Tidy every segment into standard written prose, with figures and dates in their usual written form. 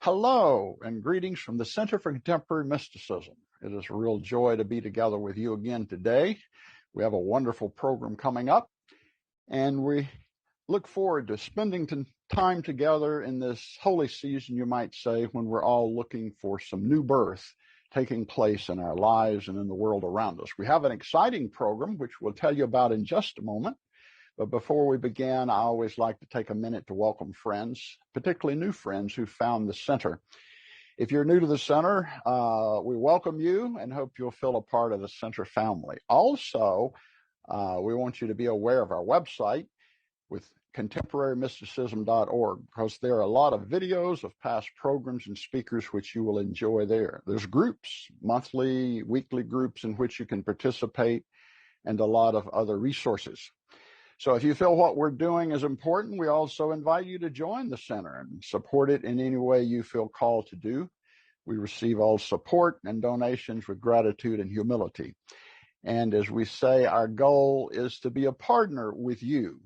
Hello and greetings from the Center for Contemporary Mysticism. It is a real joy to be together with you again today. We have a wonderful program coming up, and we look forward to spending time together in this holy season, you might say, when we're all looking for some new birth taking place in our lives and in the world around us. We have an exciting program, which we'll tell you about in just a moment. But before we begin, I always like to take a minute to welcome friends, particularly new friends who found the center. If you're new to the center, we welcome you and hope you'll feel a part of the center family. Also, we want you to be aware of our website with contemporarymysticism.org, because there are a lot of videos of past programs and speakers which you will enjoy there. There's groups, monthly, weekly groups in which you can participate, and a lot of other resources. So if you feel what we're doing is important, we also invite you to join the center and support it in any way you feel called to do. We receive all support and donations with gratitude and humility. And as we say, our goal is to be a partner with you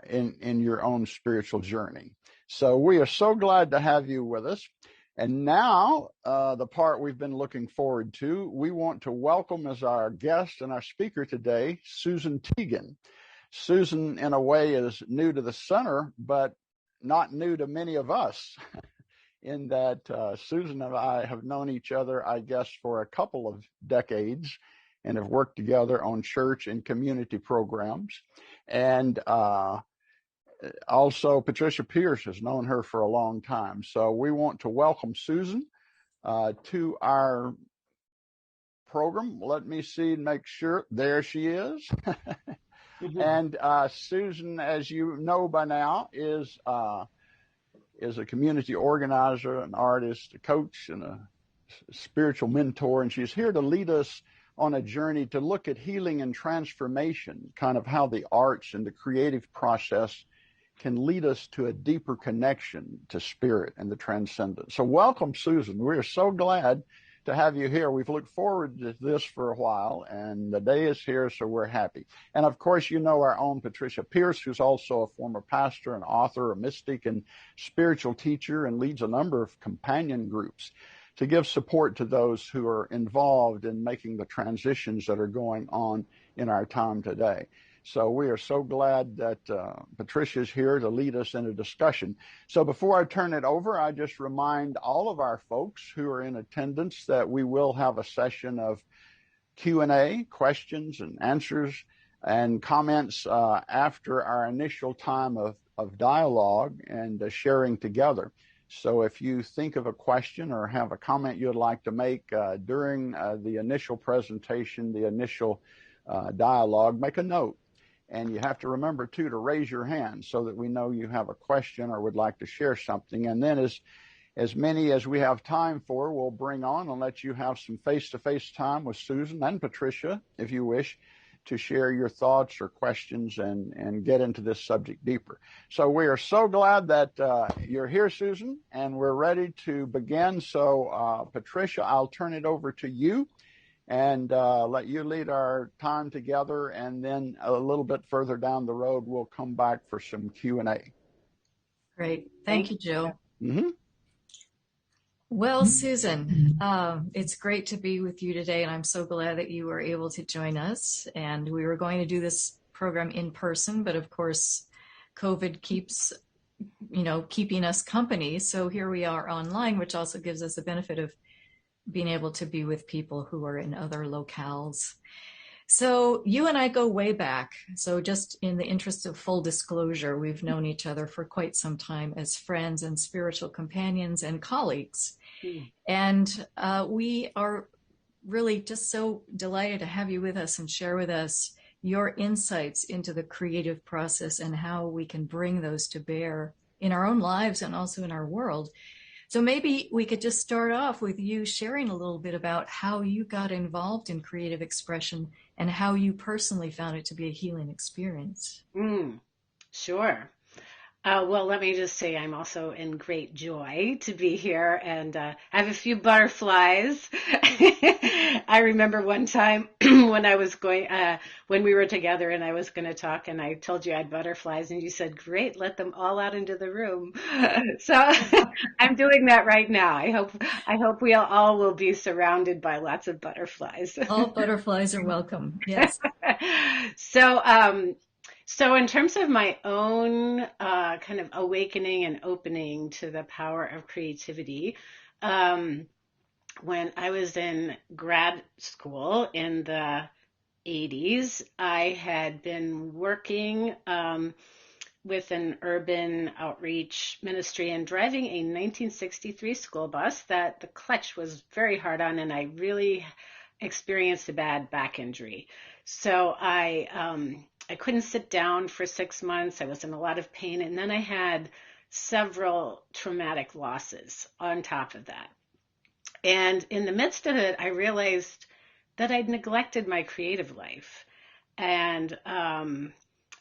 in your own spiritual journey. So we are so glad to have you with us. And now, the part we've been looking forward to, we want to welcome as our guest and our speaker today, Susan Teegen. Susan, in a way, is new to the center, but not new to many of us, in that Susan and I have known each other, I guess, for a couple of decades and have worked together on church and community programs. And also, Patricia Pierce has known her for a long time. So we want to welcome Susan to our program. Let me see and make sure. There she is. And Susan, as you know by now, is a community organizer, an artist, a coach, and a spiritual mentor. And she's here to lead us on a journey to look at healing and transformation, kind of how the arts and the creative process can lead us to a deeper connection to spirit and the transcendent. So welcome, Susan. We're so glad to have you here. We've looked forward to this for a while, and the day is here, so we're happy. And of course, you know our own Patricia Pierce, who's also a former pastor, an author, a mystic, and spiritual teacher, and leads a number of companion groups to give support to those who are involved in making the transitions that are going on in our time today. So we are so glad that Patricia is here to lead us in a discussion. So before I turn it over, I just remind all of our folks who are in attendance that we will have a session of Q&A, questions and answers and comments after our initial time of dialogue and sharing together. So if you think of a question or have a comment you'd like to make during the initial presentation, the initial dialogue, make a note. And you have to remember, too, to raise your hand so that we know you have a question or would like to share something. And then as many as we have time for, we'll bring on and let you have some face-to-face time with Susan and Patricia, if you wish, to share your thoughts or questions and get into this subject deeper. So we are so glad that you're here, Susan, and we're ready to begin. So, Patricia, I'll turn it over to you and let you lead our time together, and then a little bit further down the road, we'll come back for some Q&A. Great. Thank you, Joe. Mm-hmm. Well, Susan, it's great to be with you today, and I'm so glad that you were able to join us. And we were going to do this program in person, but of course, COVID keeps, keeping us company. So here we are online, which also gives us the benefit of being able to be with people who are in other locales. So you and I go way back. So just in the interest of full disclosure, we've known each other for quite some time as friends and spiritual companions and colleagues. And we are really just so delighted to have you with us and share with us your insights into the creative process and how we can bring those to bear in our own lives and also in our world. So maybe we could just start off with you sharing a little bit about how you got involved in creative expression and how you personally found it to be a healing experience. Sure. Well, let me just say I'm also in great joy to be here, and I have a few butterflies. I remember one time when I was going, when we were together and I was going to talk and I told you I had butterflies and you said, great, let them all out into the room. So I'm doing that right now. I hope we all will be surrounded by lots of butterflies. All butterflies are welcome. Yes. So, so in terms of my own kind of awakening and opening to the power of creativity, when I was in grad school in the 80s, I had been working with an urban outreach ministry and driving a 1963 school bus that the clutch was very hard on, and I really experienced a bad back injury. So I couldn't sit down for 6 months. I was in a lot of pain, and then I had several traumatic losses on top of that. And in the midst of it, I realized that I'd neglected my creative life. And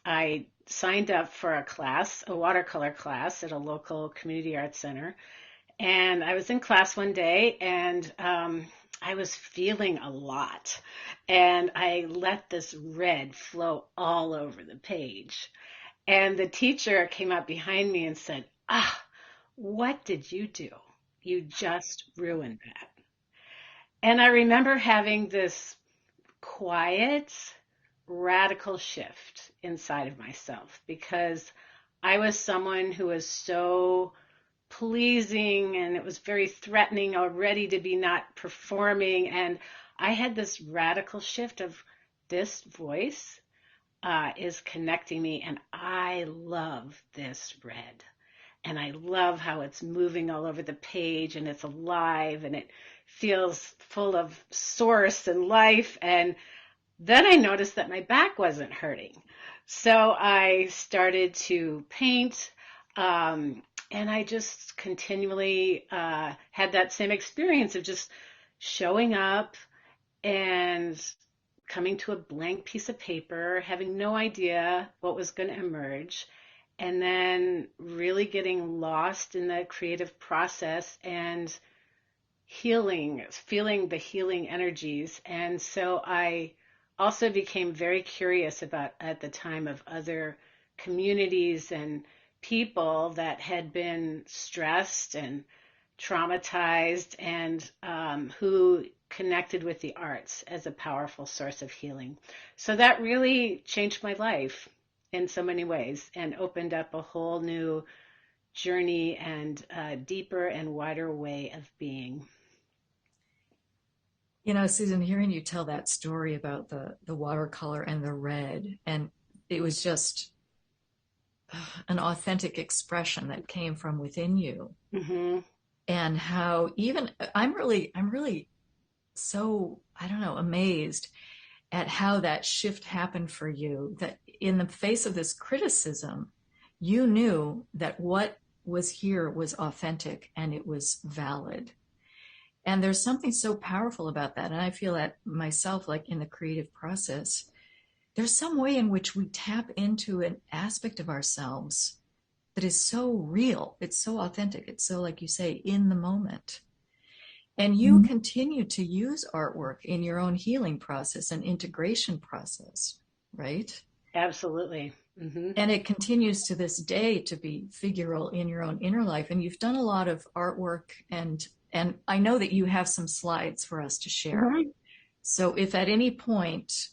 I signed up for a class, a watercolor class at a local community arts center. And I was in class one day and I was feeling a lot. And I let this red flow all over the page. And the teacher came up behind me and said, what did you do? You just ruined that. And I remember having this quiet, radical shift inside of myself because I was someone who was so pleasing and it was very threatening already to be not performing. And I had this radical shift of this voice is connecting me, and I love this red. And I love how it's moving all over the page and it's alive and it feels full of source and life. And then I noticed that my back wasn't hurting. So I started to paint, and I just continually had that same experience of just showing up and coming to a blank piece of paper, having no idea what was going to emerge, and then really getting lost in the creative process and healing, feeling the healing energies. And so I also became very curious about, at the time, of other communities and people that had been stressed and traumatized and who connected with the arts as a powerful source of healing. So that really changed my life in so many ways and opened up a whole new journey and a deeper and wider way of being. You know, Susan, hearing you tell that story about the watercolor and the red, and it was just an authentic expression that came from within you. Mm-hmm. And how even I'm really so, I don't know, amazed at how that shift happened for you, that in the face of this criticism, you knew that what was here was authentic and it was valid. And there's something so powerful about that. And I feel that myself, like in the creative process, there's some way in which we tap into an aspect of ourselves that is so real. It's so authentic. It's so, like you say, in the moment. And you continue to use artwork in your own healing process and integration process, right? Absolutely. Mm-hmm. And it continues to this day to be figural in your own inner life. And you've done a lot of artwork, and I know that you have some slides for us to share. Mm-hmm. So if at any point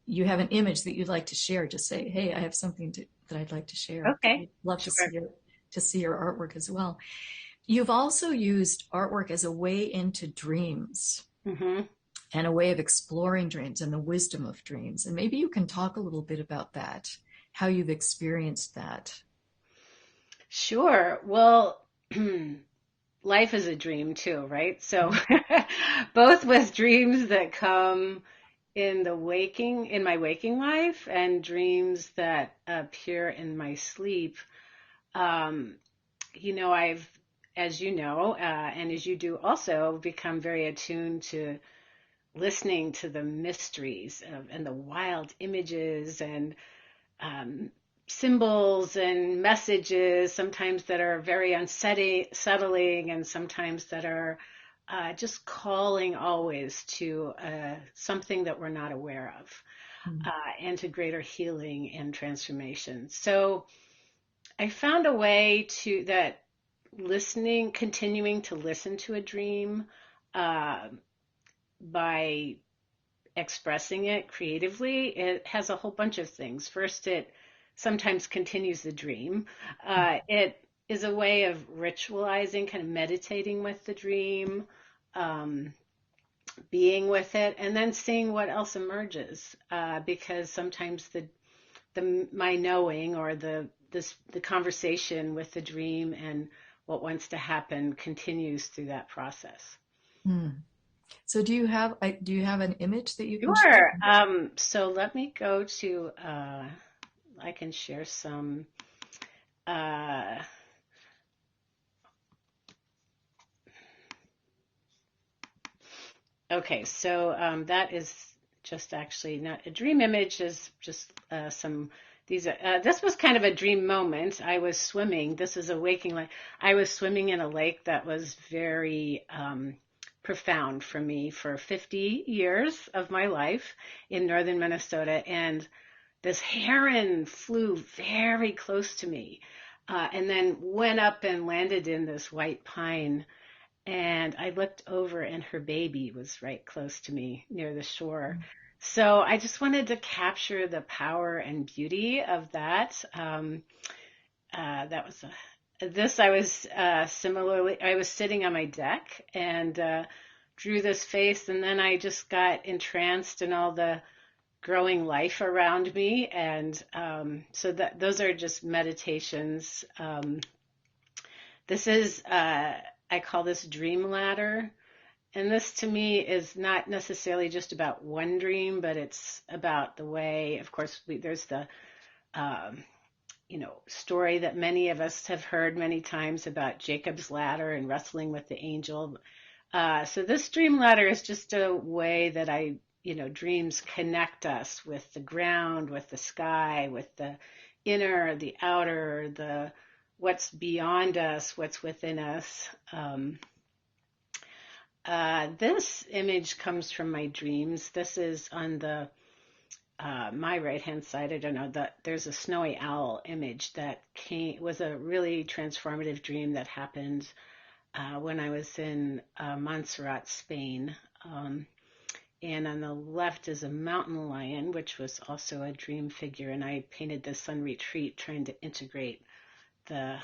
you have an image that you'd like to share, just say, hey, I have something that I'd like to share. Okay. I'd love Sure. to see your artwork as well. You've also used artwork as a way into dreams. Mm-hmm. And a way of exploring dreams and the wisdom of dreams. And maybe you can talk a little bit about that, how you've experienced that. Sure. Well, life is a dream too, right? So both with dreams that come in my waking life and dreams that appear in my sleep. I've, as you know, and as you do also, become very attuned to listening to the mysteries and the wild images and symbols and messages, sometimes that are very unsettling and sometimes that are just calling always to something that we're not aware of, and to greater healing and transformation. So I found a way that continuing to listen to a dream uh, by expressing it creatively, it has a whole bunch of things. First, it sometimes continues the dream. It is a way of ritualizing, kind of meditating with the dream, um, being with it, and then seeing what else emerges. Because sometimes my knowing or the conversation with the dream and what wants to happen continues through that process. So do you have an image that you can share? Sure. So let me go to, I can share some, uh, okay, so that is just actually not a dream image, is just this was kind of a dream moment. I was swimming. This is a waking life. I was swimming in a lake that was very profound for me for 50 years of my life in northern Minnesota. And this heron flew very close to me, and then went up and landed in this white pine. And I looked over, and her baby was right close to me near the shore. So I just wanted to capture the power and beauty of that. That was this. I was similarly. I was sitting on my deck and drew this face, and then I just got entranced in all the growing life around me, and so those are just meditations. This is I call this dream ladder. And this to me is not necessarily just about one dream, but it's about the way, of course, there's the, story that many of us have heard many times about Jacob's ladder and wrestling with the angel. So this dream ladder is just a way that dreams connect us with the ground, with the sky, with the inner, the outer, what's beyond us, what's within us. This image comes from my dreams. This is on my right-hand side. I don't know that there's a snowy owl image that was a really transformative dream that happened when I was in Montserrat, Spain. And on the left is a mountain lion, which was also a dream figure. And I painted this on retreat, trying to integrate the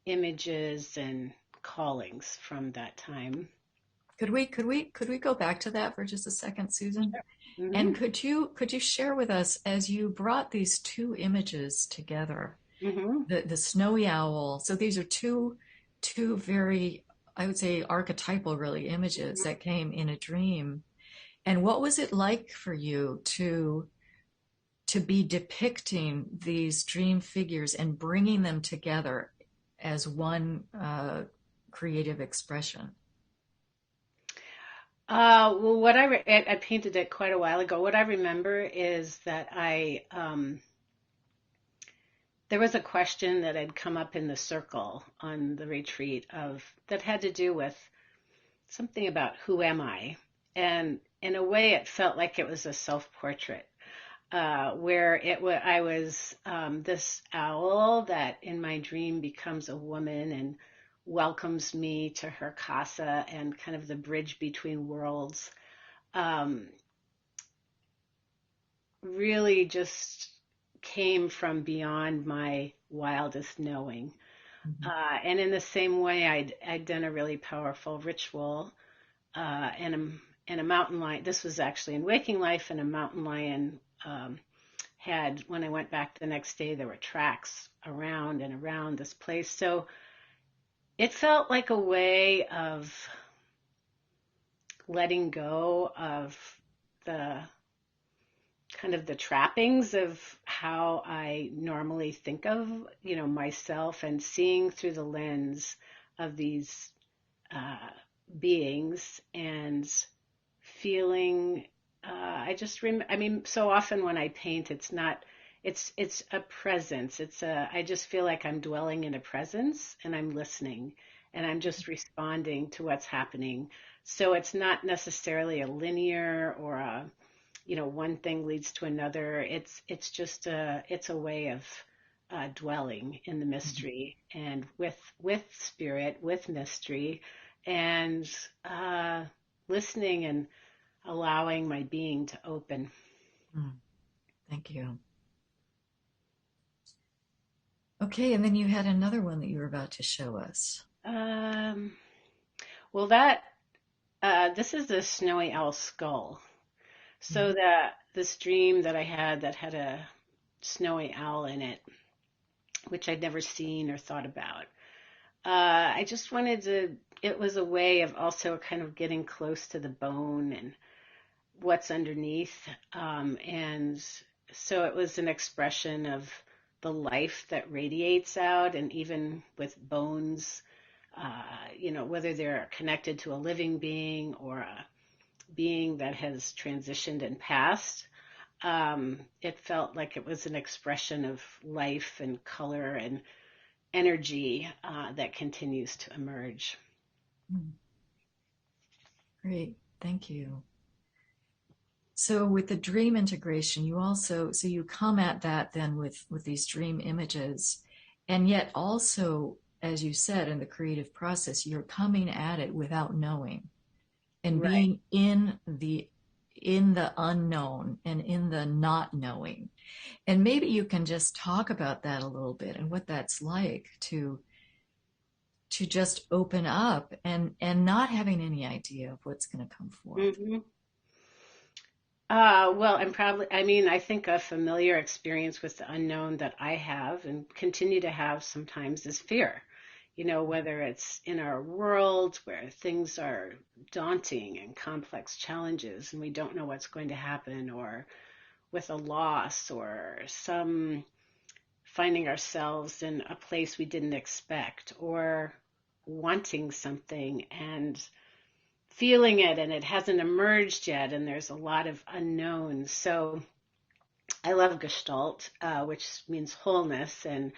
images and callings from that time. Could we go back to that for just a second, Susan? Mm-hmm. And could you share with us, as you brought these two images together, the snowy owl? So these are two very, I would say, archetypal really images that came in a dream. And what was it like for you to be depicting these dream figures and bringing them together as one creative expression? Well, I painted it quite a while ago. What I remember is that there was a question that had come up in the circle on the retreat that had to do with something about who am I? And in a way, it felt like it was a self-portrait, where I was this owl that in my dream becomes a woman and welcomes me to her casa and kind of the bridge between worlds. Really just came from beyond my wildest knowing. And in the same way, I'd done a really powerful ritual, and a mountain lion. This was actually in waking life, and a mountain lion when I went back the next day, there were tracks around and around this place. So it felt like a way of letting go of the kind of the trappings of how I normally think of, myself, and seeing through the lens of these beings and feeling. So often when I paint, it's a presence. I just feel like I'm dwelling in a presence and I'm listening. and I'm just responding to what's happening. So it's not necessarily a linear or a, one thing leads to another. It's a way of dwelling in the mystery and with spirit, with mystery, and listening and allowing my being to open. Thank you. Okay, and then you had another one that you were about to show us. Well, this is the snowy owl skull. So this dream that I had that had a snowy owl in it, which I'd never seen or thought about. I just wanted to, it was a way of also kind of getting close to the bone and what's underneath. And so it was an expression of the life that radiates out, and even with bones, whether they're connected to a living being or a being that has transitioned and passed, it felt like it was an expression of life and color and energy that continues to emerge. Great, thank you. So with the dream integration, you come at that then with these dream images, and yet also, as you said, in the creative process, you're coming at it without knowing and Right. being in the unknown and in the not knowing. And maybe you can just talk about that a little bit and what that's like to just open up and not having any idea of what's going to come forth. Mm-hmm. Well, I think a familiar experience with the unknown that I have and continue to have sometimes is fear. Whether it's in our world where things are daunting and complex challenges and we don't know what's going to happen, or with a loss or some finding ourselves in a place we didn't expect, or wanting something and feeling it and it hasn't emerged yet, and there's a lot of unknowns. So I love Gestalt, which means wholeness, and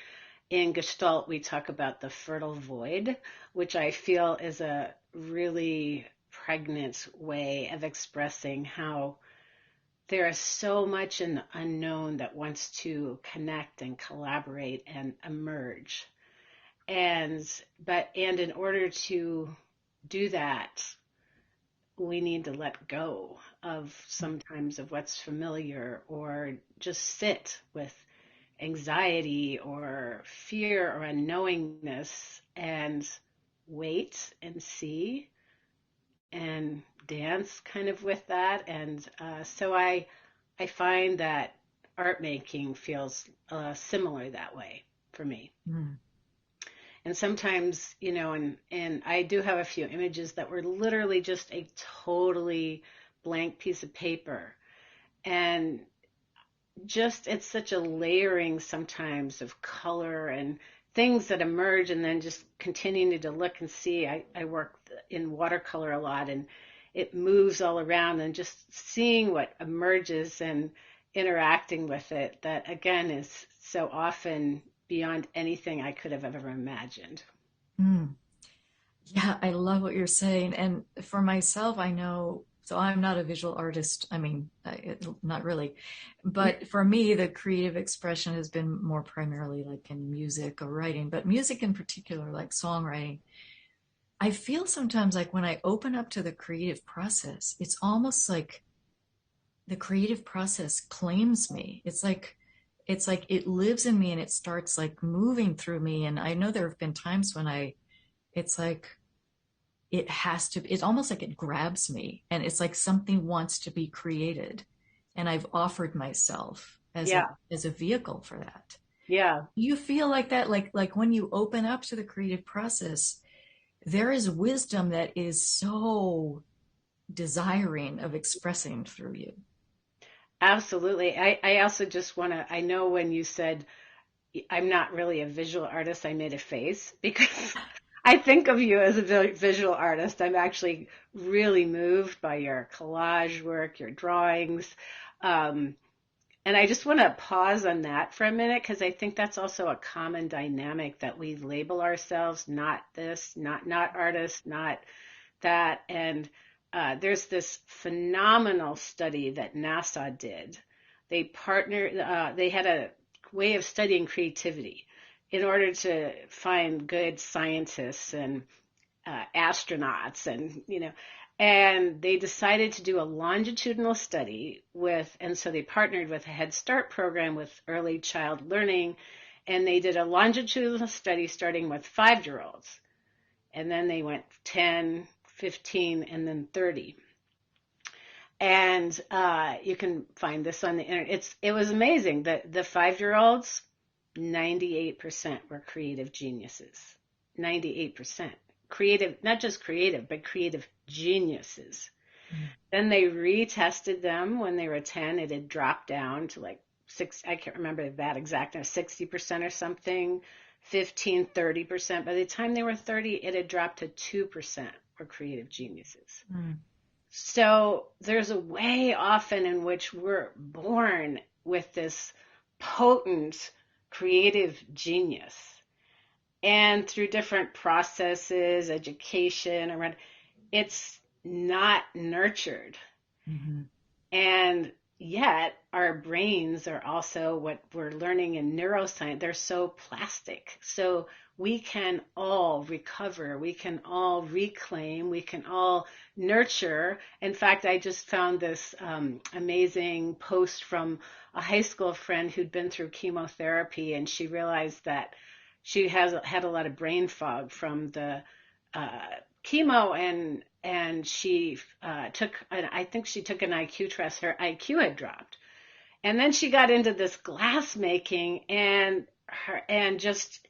in Gestalt we talk about the fertile void, which I feel is a really pregnant way of expressing how there is so much in the unknown that wants to connect and collaborate and emerge. And in order to do that, we need to let go of sometimes of what's familiar, or just sit with anxiety or fear or unknowingness and wait and see and dance kind of with that. And so I find that art making feels similar that way for me. And sometimes, and I do have a few images that were literally just a totally blank piece of paper. And just, it's such a layering sometimes of color and things that emerge, and then just continuing to look and see. I work in watercolor a lot, and it moves all around, and just seeing what emerges and interacting with it, that again is so often beyond anything I could have ever imagined. Yeah, I love what you're saying. And for myself, I know, so I'm not a visual artist. I mean, not really. But for me, the creative expression has been more primarily like in music or writing, but music in particular, like songwriting. I feel sometimes like when I open up to the creative process, it's almost like the creative process claims me. It's like it lives in me and it starts like moving through me. And I know there have been times when it's like it's almost like it grabs me, and it's like something wants to be created, and I've offered myself as a vehicle for that. Yeah. You feel like that, like when you open up to the creative process, there is wisdom that is so desiring of expressing through you. Absolutely. I also just want to, I know when you said I'm not really a visual artist, I made a face because I think of you as a visual artist. I'm actually really moved by your collage work, your drawings. And And I just want to pause on that for a minute because I think that's also a common dynamic that we label ourselves not this, not artist, not that. And there's this phenomenal study that NASA did. They partnered, they had a way of studying creativity in order to find good scientists and astronauts and they decided to do a longitudinal study and so they partnered with a Head Start program with early child learning, and they did a longitudinal study starting with 5-year-olds, and then they went 10, 15, and then 30. And you can find this on the internet. It was amazing. The 5-year-olds, 98% were creative geniuses. 98%. Creative, not just creative, but creative geniuses. Then they retested them when they were 10. It had dropped down to like I can't remember that exact, 60% or something, 15, 30%. By the time they were 30, it had dropped to 2% were creative geniuses. So there's a way often in which we're born with this potent creative genius. And through different processes, education, around, it's not nurtured. And yet our brains are also, what we're learning in neuroscience, they're so plastic. So we can all recover, we can all reclaim, we can all nurture. In fact, I just found this amazing post from a high school friend who'd been through chemotherapy, and she realized that she had a lot of brain fog from the chemo, and she I think she took an IQ test. Her IQ had dropped, and then she got into this glass making and just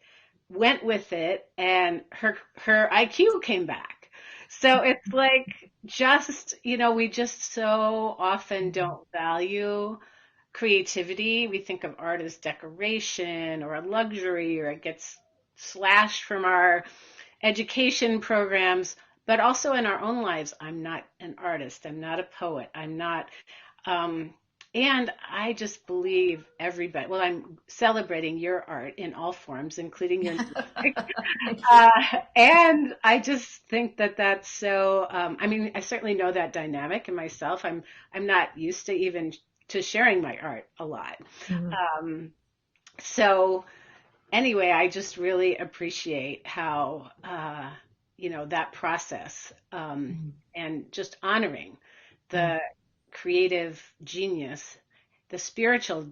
went with it, and her IQ came back. So it's like, just, we just so often don't value creativity. We think of art as decoration or a luxury, or it gets slashed from our education programs, but also in our own lives. I'm not an artist. I'm not a poet. I'm not, and I just believe everybody, well, I'm celebrating your art in all forms, including your music. And I just think that that's so, I certainly know that dynamic in myself. I'm not used to even to sharing my art a lot. So anyway, I just really appreciate how, that process, and just honoring the creative genius, the spiritual,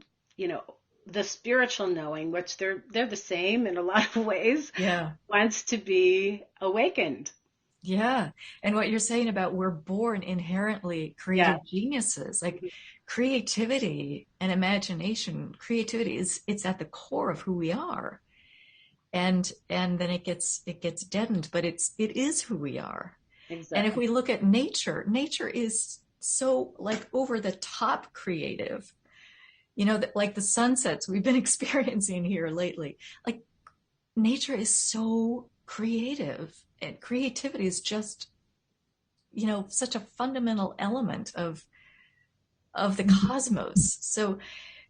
the spiritual knowing, which they're the same in a lot of ways, wants to be awakened. Yeah. And what you're saying about we're born inherently creative geniuses, like creativity and imagination, creativity it's at the core of who we are. And then it gets deadened, but it is who we are. Exactly. And if we look at nature is so like over the top creative, like the sunsets we've been experiencing here lately, like nature is so creative, and creativity is just, such a fundamental element of the cosmos.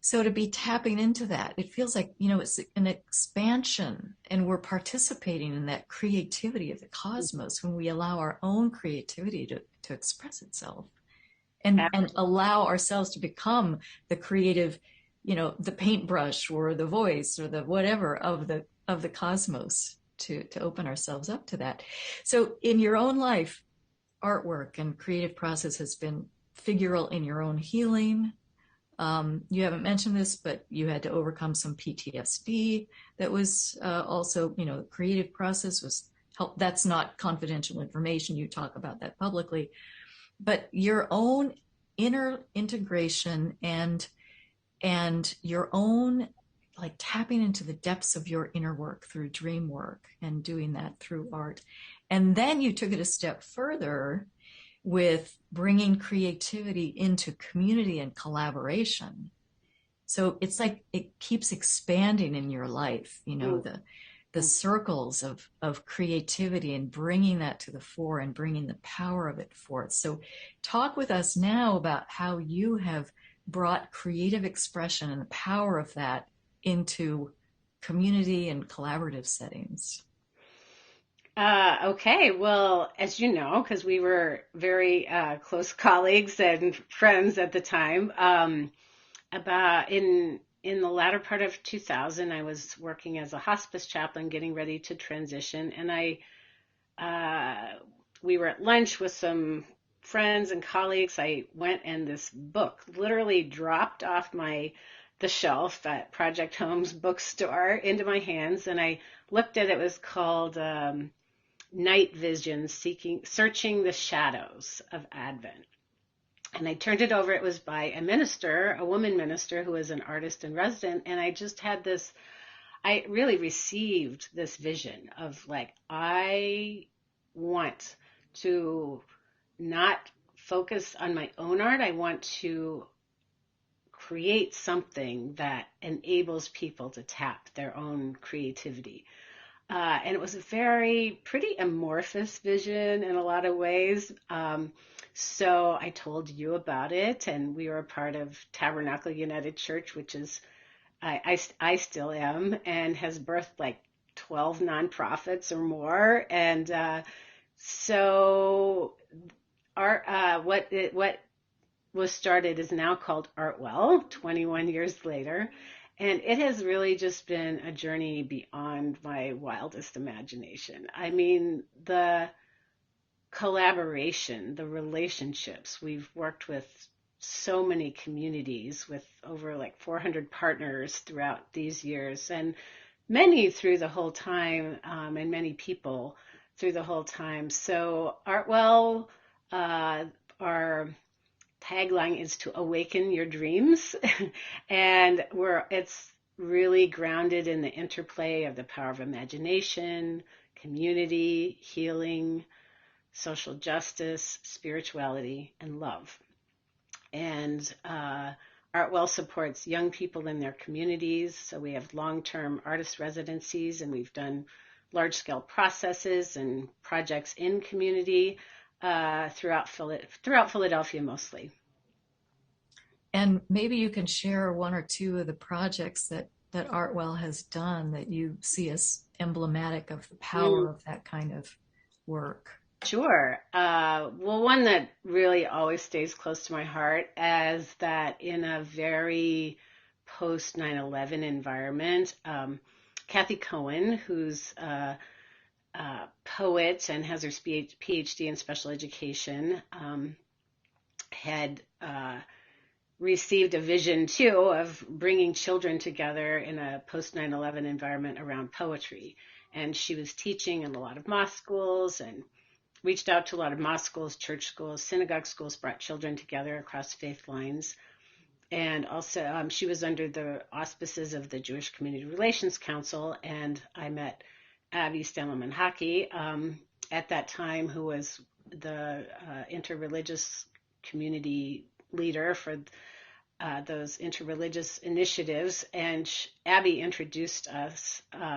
So to be tapping into that, it feels like, it's an expansion, and we're participating in that creativity of the cosmos when we allow our own creativity to express itself, and allow ourselves to become the creative, the paintbrush or the voice or the whatever of the cosmos, to open ourselves up to that. So in your own life, artwork and creative process has been figural in your own healing. You haven't mentioned this, but you had to overcome some PTSD. That was also, the creative process was help. That's not confidential information. You talk about that publicly, but your own inner integration and your own, like, tapping into the depths of your inner work through dream work and doing that through art. And then you took it a step further with bringing creativity into community and collaboration. So it's like it keeps expanding in your life, the circles of creativity, and bringing that to the fore and bringing the power of it forth. So talk with us now about how you have brought creative expression and the power of that into community and collaborative settings? Okay, well, as you know, because we were very close colleagues and friends at the time, about in the latter part of 2000, I was working as a hospice chaplain, getting ready to transition, and we were at lunch with some friends and colleagues. I went and this book literally dropped off the shelf at Project Home's bookstore into my hands, and I looked at it. It was called Night Vision: Searching the Shadows of Advent. And I turned it over. It was by a minister, a woman minister who was an artist in resident. And I just had this, I really received this vision of like, I want to not focus on my own art. I want to create something that enables people to tap their own creativity. And it was a pretty amorphous vision in a lot of ways. So I told you about it, and we were a part of Tabernacle United Church, which is, I still am, and has birthed like 12 nonprofits or more. And so what was started is now called Artwell, 21 years later. And it has really just been a journey beyond my wildest imagination. I mean, the collaboration, the relationships. We've worked with so many communities with over like 400 partners throughout these years, and many through the whole time, and many people through the whole time. So Artwell, our tagline is to awaken your dreams. And it's really grounded in the interplay of the power of imagination, community, healing, social justice, spirituality, and love. And Artwell supports young people in their communities. So we have long-term artist residencies, and we've done large-scale processes and projects in community throughout Philadelphia mostly. And maybe you can share one or two of the projects that Artwell has done that you see as emblematic of the power of that kind of work. Sure. Well, one that really always stays close to my heart is that in a very post 9/11 environment, Kathy Cohen, who's a poet and has her PhD in special education, had received a vision too of bringing children together in a post 9/11 environment around poetry. And she was teaching in a lot of mosque schools and reached out to a lot of mosque schools, church schools, synagogue schools, brought children together across faith lines. And also she was under the auspices of the Jewish Community Relations Council, and I met Abby Stanley-Hockey at that time, who was the interreligious community leader for those interreligious initiatives. And Abby introduced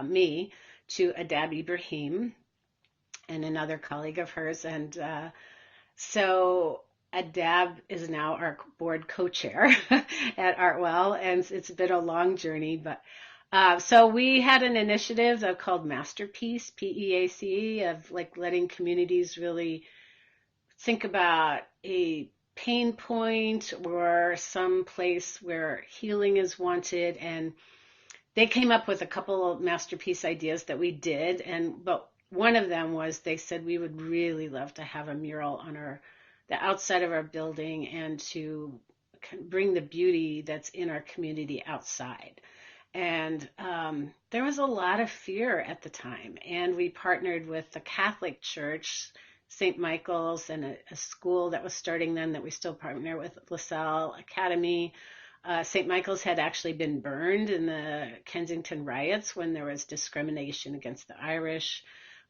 me to Adab Ibrahim and another colleague of hers. And so Adab is now our board co-chair at Artwell, and it's been a long journey. But so we had an initiative called Masterpiece, PEAC, of like letting communities really think about a pain point or some place where healing is wanted. And they came up with a couple of masterpiece ideas that we did. But one of them was, they said, we would really love to have a mural on the outside of our building and to bring the beauty that's in our community outside. And there was a lot of fear at the time. And we partnered with the Catholic Church, St. Michael's, and a school that was starting then that we still partner with, LaSalle Academy. St. Michael's had actually been burned in the Kensington riots when there was discrimination against the Irish.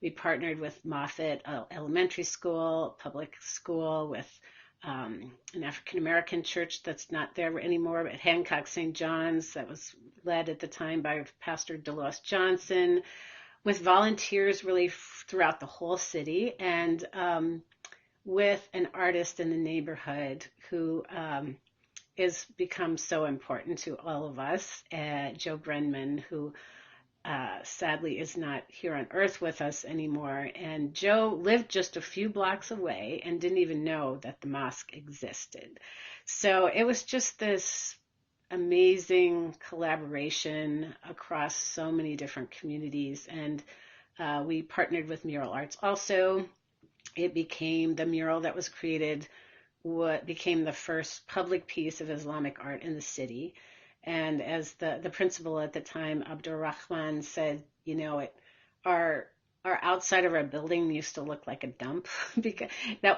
We partnered with Moffat Elementary School, public school, with an African-American church that's not there anymore, but Hancock St. John's, that was led at the time by Pastor Delos Johnson, with volunteers really throughout the whole city, and with an artist in the neighborhood who is become so important to all of us. Joe Brenman, who sadly is not here on earth with us anymore. And Joe lived just a few blocks away and didn't even know that the mosque existed. So it was just this amazing collaboration across so many different communities. And we partnered with Mural Arts also. It became the mural that was created, what became the first public piece of Islamic art in the city. And as the principal at the time, Abdur Rahman, said, our our outside of our building used to look like a dump because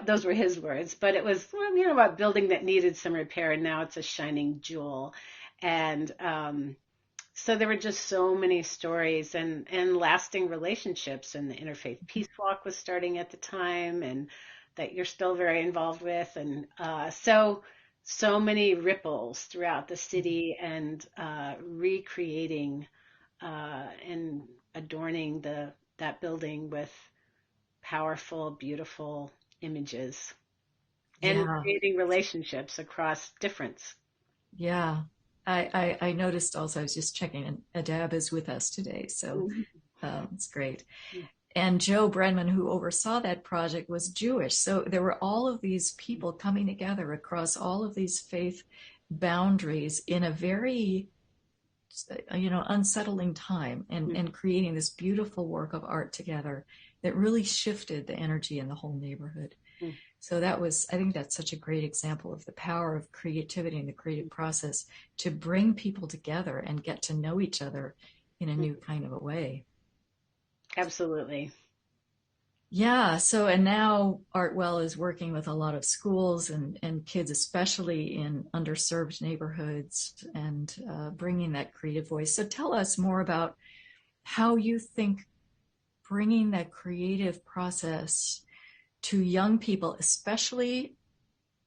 those were his words, but it was, well, a building that needed some repair, and now it's a shining jewel. And so there were just so many stories and lasting relationships, and the Interfaith Peace Walk was starting at the time, and that you're still very involved with. And so many ripples throughout the city, and recreating and adorning that building with powerful, beautiful images, and Yeah. creating relationships across difference. Yeah. I noticed also, I was just checking, and Adab is with us today, so it's great. And Joe Brenman, who oversaw that project, was Jewish. So there were all of these people coming together across all of these faith boundaries in a very, unsettling time, and creating this beautiful work of art together that really shifted the energy in the whole neighborhood. So I think that's such a great example of the power of creativity and the creative process to bring people together and get to know each other in a new kind of a way. Absolutely. Yeah. So, and now Artwell is working with a lot of schools and kids, especially in underserved neighborhoods, and bringing that creative voice. So tell us more about how you think bringing that creative process to young people, especially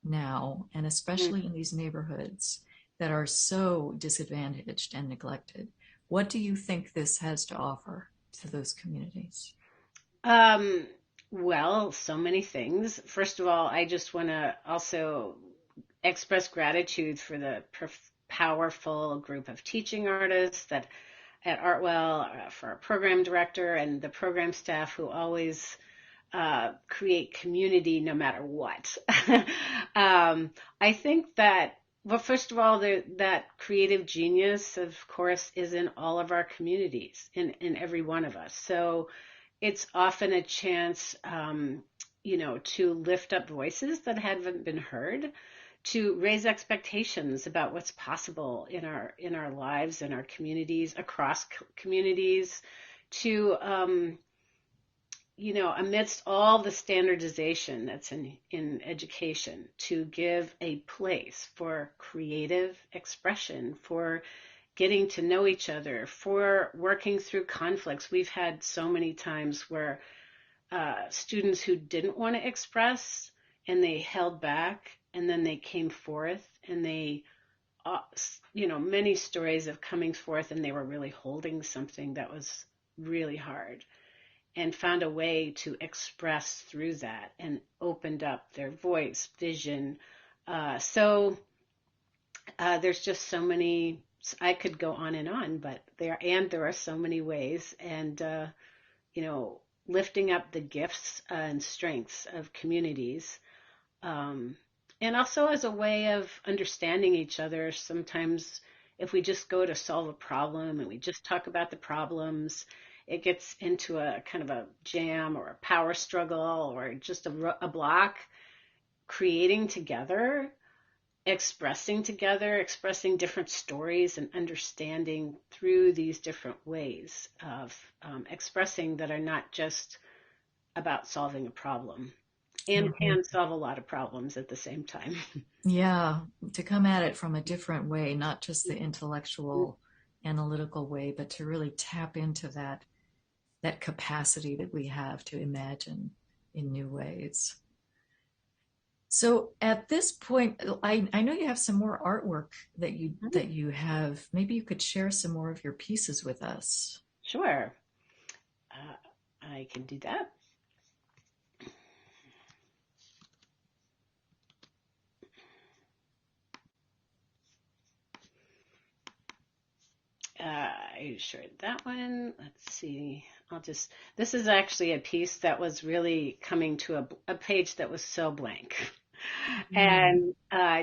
now, and especially in these neighborhoods that are so disadvantaged and neglected. What do you think this has to offer to those communities? Um, well, so many things. First of all, I just want to also express gratitude for the powerful group of teaching artists that at Artwell, for our program director and the program staff who always create community no matter what. I think that, well, first of all, that creative genius, of course, is in all of our communities, in every one of us. So it's often a chance, to lift up voices that haven't been heard, to raise expectations about what's possible in our lives, in our communities, across communities, to amidst all the standardization that's in education, to give a place for creative expression, for getting to know each other, for working through conflicts. We've had so many times where students who didn't want to express, and they held back, and then they came forth, and they, many stories of coming forth, and they were really holding something that was really hard, and found a way to express through that, and opened up their voice, vision. So there's just so many. I could go on, but there are so many ways, and lifting up the gifts and strengths of communities, and also as a way of understanding each other. Sometimes, if we just go to solve a problem and we just talk about the problems, it gets into a kind of a jam or a power struggle or just a block. Creating together, expressing different stories, and understanding through these different ways of expressing that are not just about solving a problem, and can solve a lot of problems at the same time. Yeah, to come at it from a different way, not just the intellectual, analytical way, but to really tap into that capacity that we have to imagine in new ways. So at this point, I know you have some more artwork that you have. Maybe you could share some more of your pieces with us. Sure, I can do that. you short that one. Let's see. This is actually a piece that was really coming to a page that was so blank. And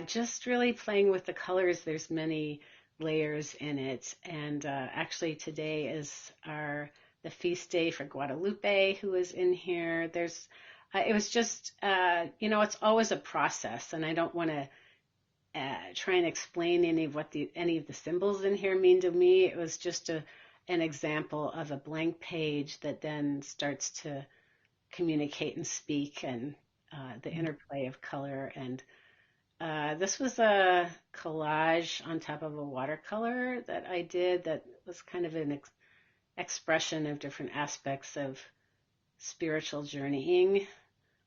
just really playing with the colors. There's many layers in it. And actually today is the feast day for Guadalupe, who is in here. It was just, it's always a process, and I don't want to try and explain any of the symbols in here mean to me. It was just an example of a blank page that then starts to communicate and speak, and the interplay of color. And this was a collage on top of a watercolor that I did that was kind of an expression of different aspects of spiritual journeying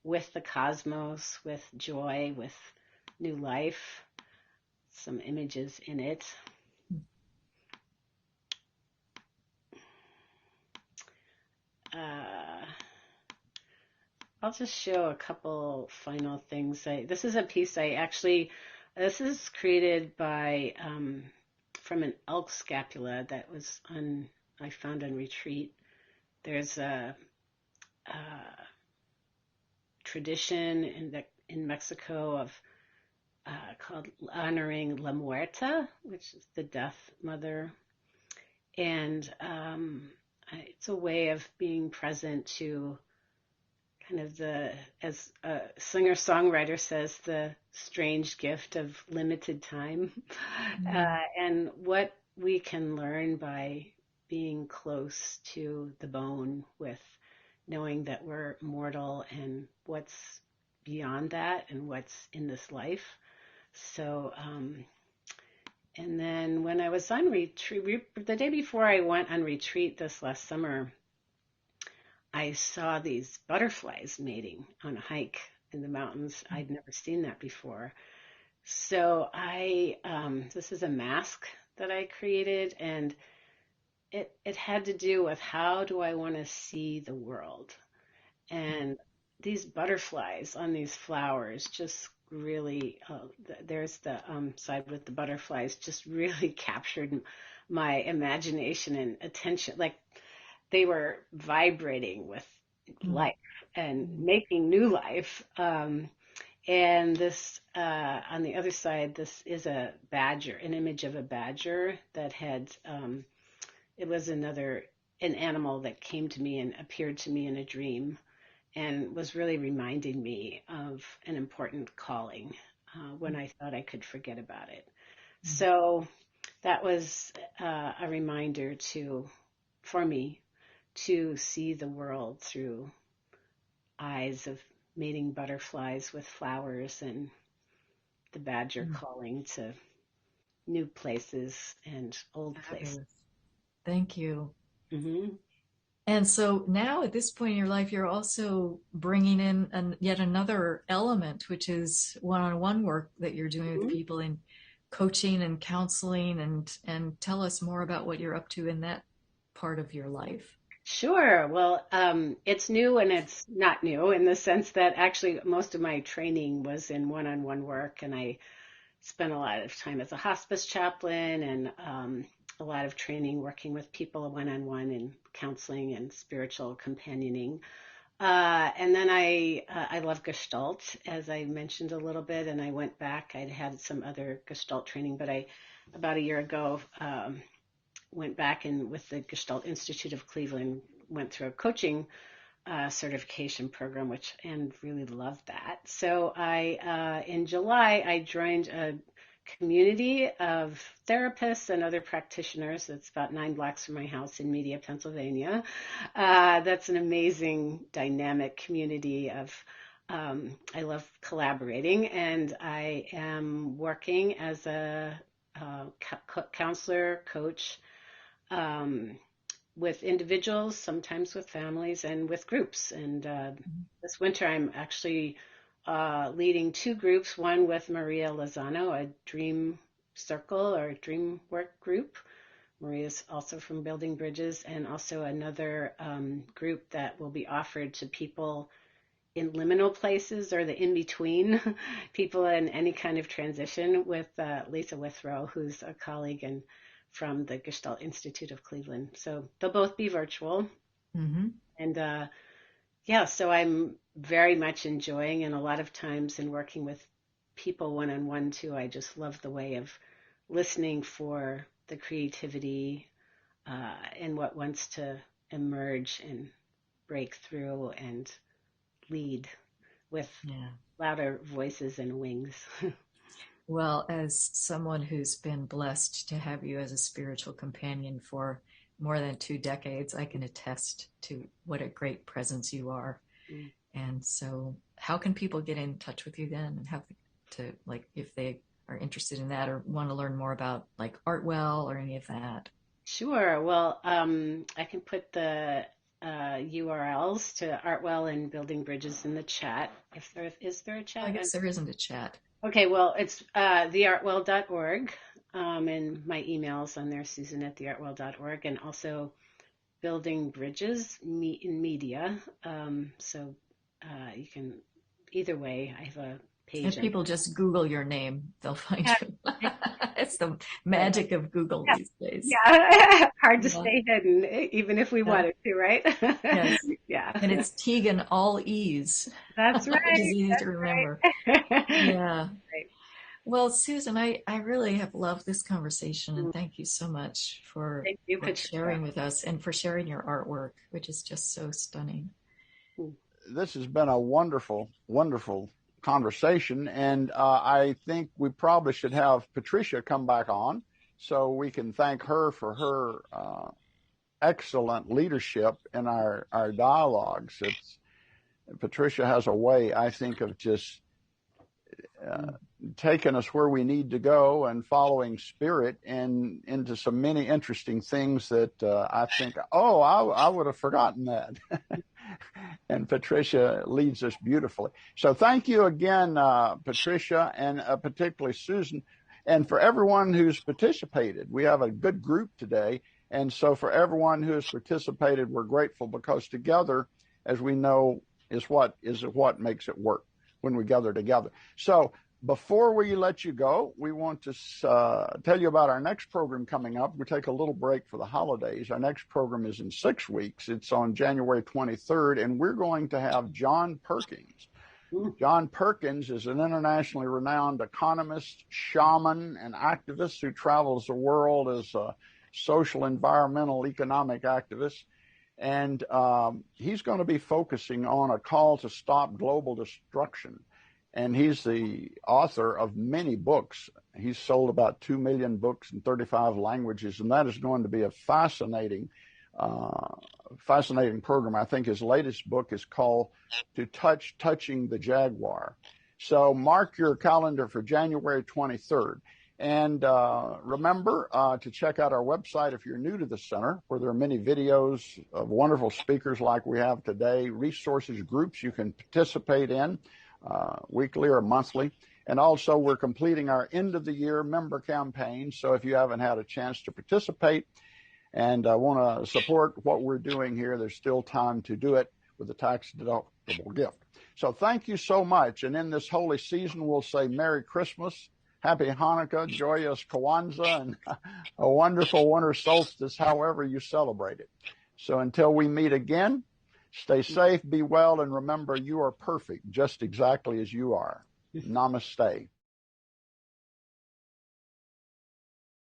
with the cosmos, with joy, with new life. Some images in it. I'll just show a couple final things. This is a piece this is created by, from an elk scapula that I found on retreat. There's a tradition in Mexico of called honoring La Muerta, which is the death mother. And it's a way of being present to kind of as a singer-songwriter says, the strange gift of limited time. And what we can learn by being close to the bone, with knowing that we're mortal and what's beyond that and what's in this life. So, and then when I was on retreat, the day before I went on retreat this last summer, I saw these butterflies mating on a hike in the mountains. I'd never seen that before. So this is a mask that I created, and it had to do with how do I want to see the world? And these butterflies on these flowers just really, there's the side with the butterflies, just really captured my imagination and attention. Like they were vibrating with life and making new life. And this, on the other side, this is an image of a badger that had, it was an animal that came to me and appeared to me in a dream, and was really reminding me of an important calling when I thought I could forget about it. So that was a reminder for me to see the world through eyes of mating butterflies with flowers, and the badger calling to new places and old places. Thank you. Mm-hmm. And so now at this point in your life, you're also bringing in yet another element, which is one-on-one work that you're doing with people in coaching and counseling, and tell us more about what you're up to in that part of your life. Sure. Well, it's new and it's not new in the sense that actually most of my training was in one-on-one work, and I spent a lot of time as a hospice chaplain, and a lot of training working with people one-on-one in counseling and spiritual companioning. And then I love Gestalt, as I mentioned a little bit, and I went back. I'd had some other Gestalt training, but about a year ago, went back and with the Gestalt Institute of Cleveland, went through a coaching certification program, and really loved that. So in July, I joined a community of therapists and other practitioners. It's about 9 blocks from my house in Media, Pennsylvania. That's an amazing, dynamic community of, I love collaborating, and I am working as a counselor, coach, with individuals, sometimes with families, and with groups. And this winter, I'm actually leading 2 groups, one with Maria Lozano, a dream circle or dream work group. Maria's also from Building Bridges, and also another group that will be offered to people in liminal places, or the in-between, people in any kind of transition, with Lisa Withrow, who's a colleague and from the Gestalt Institute of Cleveland. So they'll both be virtual. Mm-hmm. And yeah, so I'm very much enjoying, and a lot of times in working with people one-on-one too, I just love the way of listening for the creativity and what wants to emerge and break through and lead with Yeah. louder voices and wings. Well, as someone who's been blessed to have you as a spiritual companion for more than 2 decades, I can attest to what a great presence you are. Mm. And so how can people get in touch with you then and have to, like, if they are interested in that or want to learn more about like Artwell or any of that? Sure. Well, I can put the URLs to Artwell and Building Bridges in the chat. If there is there a chat? I guess there isn't a chat. Okay, well, it's theartwell.org, and my email's on there, Susan at theartwell.org, and also Building Bridges in Media. So you can, either way, I have a page. If people just Google your name, they'll find you. It's the Right. magic of Google these days. Yeah, hard to Yeah. stay hidden, even if we wanted to, right? Yes. Yeah. And it's Teegen, all E's. That's right. Which is easy to remember. Right. Yeah. Right. Well, Susan, I really have loved this conversation, and thank you so much for Thank you, Patricia. sharing with us and for sharing your artwork, which is just so stunning. This has been a wonderful, wonderful conversation, and I think we probably should have Patricia come back on so we can thank her for her excellent leadership in our dialogues. Patricia has a way, I think, of just taking us where we need to go and following spirit and into so many interesting things that I think, I would have forgotten that. And Patricia leads us beautifully. So thank you again, Patricia, and particularly Susan, and for everyone who's participated. We have a good group today. And so for everyone who has participated, we're grateful, because together, as we know, is what makes it work when we gather together. So before we let you go, we want to tell you about our next program coming up. We take a little break for the holidays. Our next program is in 6 weeks. It's on January 23rd, and we're going to have John Perkins. John Perkins is an internationally renowned economist, shaman, and activist who travels the world as a social, environmental, economic activist. And he's going to be focusing on a call to stop global destruction. And he's the author of many books. He's sold about 2 million books in 35 languages, and that is going to be a fascinating program. I think his latest book is called Touching the Jaguar. So mark your calendar for January 23rd. And remember to check out our website if you're new to the center, where there are many videos of wonderful speakers like we have today, resources, groups you can participate in weekly or monthly. And also, we're completing our end of the year member campaign. So if you haven't had a chance to participate and want to support what we're doing here, there's still time to do it with a tax-deductible gift. So thank you so much. And in this holy season, we'll say Merry Christmas, Happy Hanukkah, joyous Kwanzaa, and a wonderful winter solstice, however you celebrate it. So until we meet again, stay safe, be well, and remember, you are perfect just exactly as you are. Namaste.